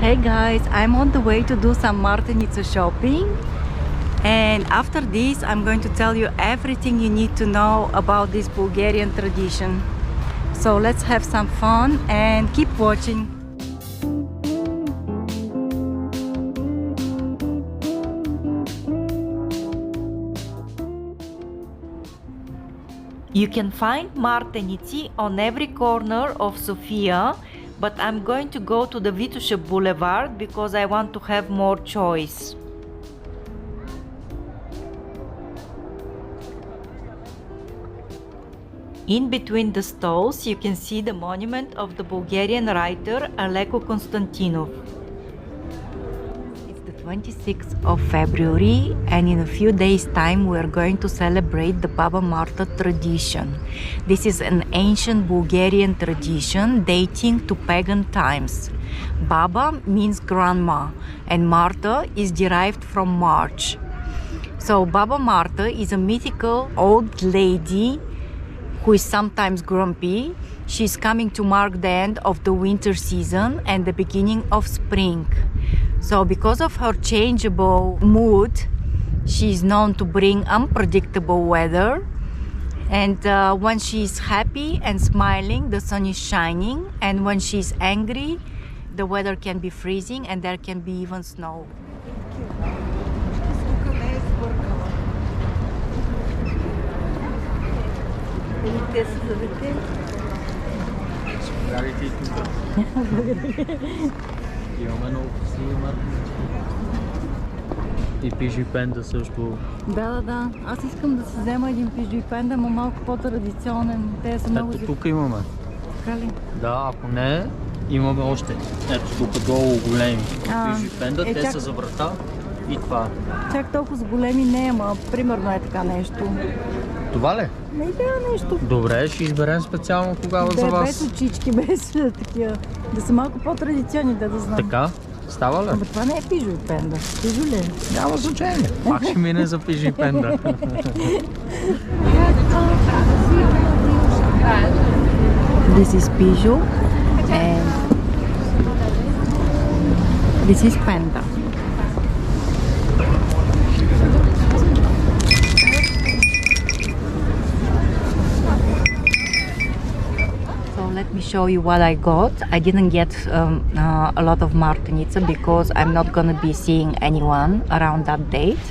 Hey guys, I'm on the way to do some Martenitsa shopping, and after this I'm going to tell you everything you need to know about this Bulgarian tradition. So let's have some fun and keep watching. You can find martenitsi on every corner of Sofia, but I'm going to go to the Vitusha Boulevard because I want to have more choice. In between the stalls you can see the monument of the Bulgarian writer Aleko Konstantinov. It's the 26th of February, and in a few days time we are going to celebrate the Baba Marta Tradition. This is an ancient Bulgarian tradition dating to pagan times. Baba means grandma and Marta is derived from March. So Baba Marta is a mythical old lady who is sometimes grumpy. She's coming to mark the end of the winter season and the beginning of spring. So because of her changeable mood, she's known to bring unpredictable weather. And when she's happy and smiling, the sun is shining. And when she's angry, the weather can be freezing and there can be even snow. Имаме много красиви марtenitsi. И PIJO PENDA също. Да. Аз искам да си взема един PIJO PENDA, но малко по-традиционен. Те са много... Ето тук имаме. Така ли? Да, ако не, имаме още. Ето тук долу големи PIJO PENDA, те са за врата и това. Чак толкова с големи не, ама примерно е така нещо. Това ли? Не да нещо. Добре, ще изберем специално тогава за вас. Без очички, без такива. Да са малко по-традиционни, да знам. Така? Става ли? Ама това не е PIJO PENDA. PIJO ли? Няма значение. Пак ще мине за PIJO PENDA. This is PIJO and this is PENDA. Let me show you what I got. I didn't get a lot of martenitsa because I'm not gonna be seeing anyone around that date,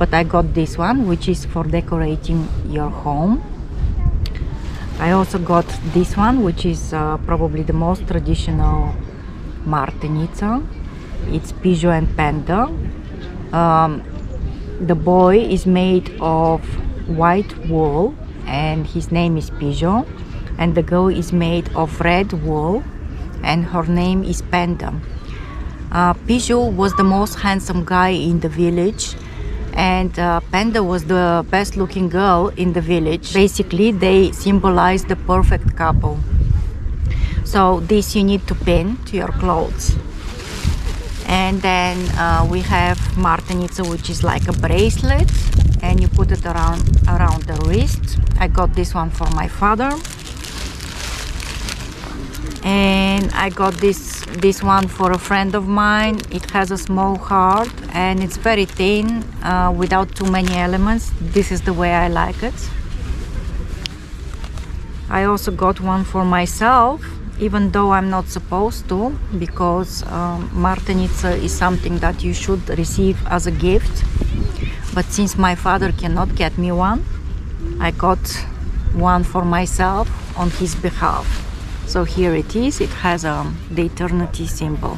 but I got this one, which is for decorating your home. I also got this one, which is probably the most traditional martenitsa. It's PIJO and PENDA. The boy is made of white wool and his name is PIJO. And the girl is made of red wool and her name is PENDA. PIJO was the most handsome guy in the village, and PENDA was the best looking girl in the village. Basically they symbolize the perfect couple. So this you need to pin to your clothes. And then we have martenitsa, which is like a bracelet, and you put it around the wrist. I got this one for my father. And I got this one for a friend of mine. It has a small heart and it's very thin, without too many elements. This is the way I like it. I also got one for myself, even though I'm not supposed to, because martenitsa is something that you should receive as a gift. But since my father cannot get me one, I got one for myself on his behalf. So here it is. It has the eternity symbol.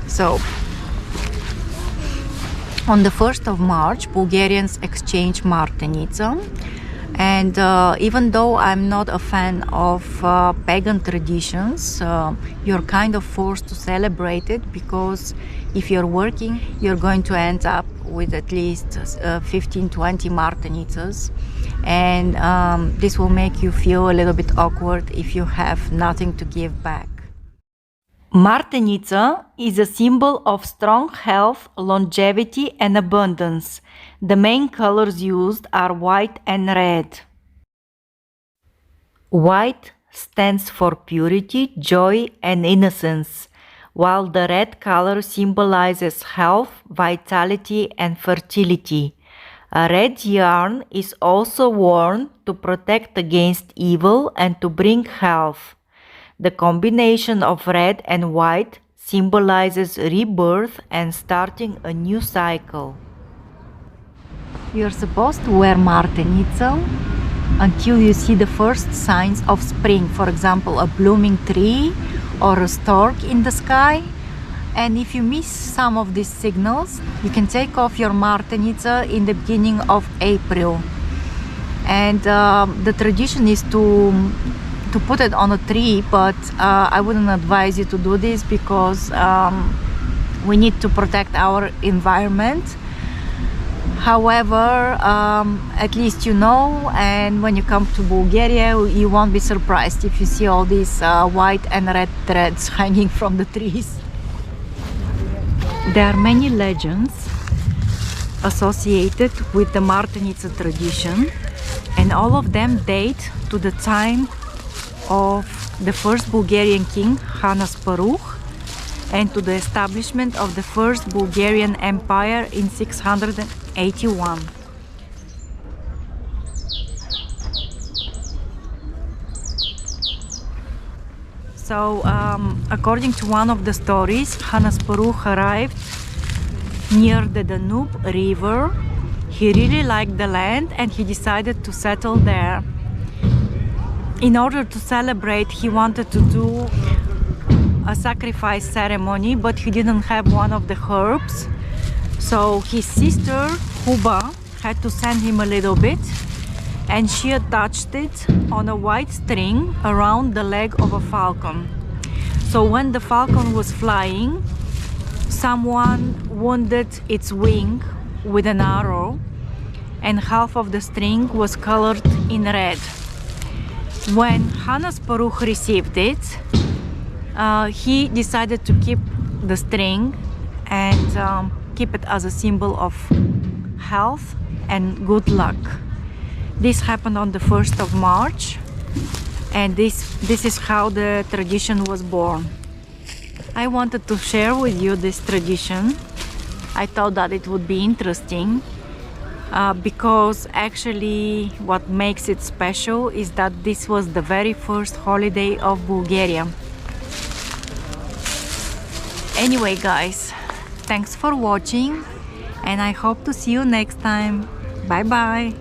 So on the 1st of March, Bulgarians exchange martenitsa. And even though I'm not a fan of pagan traditions, you're kind of forced to celebrate it, because if you're working, you're going to end up with at least 15-20 martenitsas. And this will make you feel a little bit awkward if you have nothing to give back. Martenitsa is a symbol of strong health, longevity and abundance. The main colors used are white and red. White stands for purity, joy, and innocence, while the red color symbolizes health, vitality, and fertility. A red yarn is also worn to protect against evil and to bring health. The combination of red and white symbolizes rebirth and starting a new cycle. You're supposed to wear martenitsa until you see the first signs of spring, for example, a blooming tree or a stork in the sky. And if you miss some of these signals, you can take off your martenitsa in the beginning of April. And the tradition is to put it on a tree, but I wouldn't advise you to do this because we need to protect our environment. However, at least you know, and when you come to Bulgaria, you won't be surprised if you see all these white and red threads hanging from the trees. There are many legends associated with the Martenitsa tradition, and all of them date to the time of the first Bulgarian king, Hannes Paruch, and to the establishment of the first Bulgarian Empire in 681. So, according to one of the stories, Hannes Paruch arrived near the Danube river. He really liked the land and he decided to settle there. In order to celebrate, he wanted to do a sacrifice ceremony, but he didn't have one of the herbs. So his sister, Huba, had to send him a little bit, and she attached it on a white string around the leg of a falcon. So when the falcon was flying, someone wounded its wing with an arrow, and half of the string was colored in red. When Hannes Paruch received it, he decided to keep the string and keep it as a symbol of health and good luck. This happened on the 1st of March, and this is how the tradition was born. I wanted to share with you this tradition. I thought that it would be interesting because actually what makes it special is that this was the very first holiday of Bulgaria. Anyway guys, thanks for watching and I hope to see you next time. Bye bye!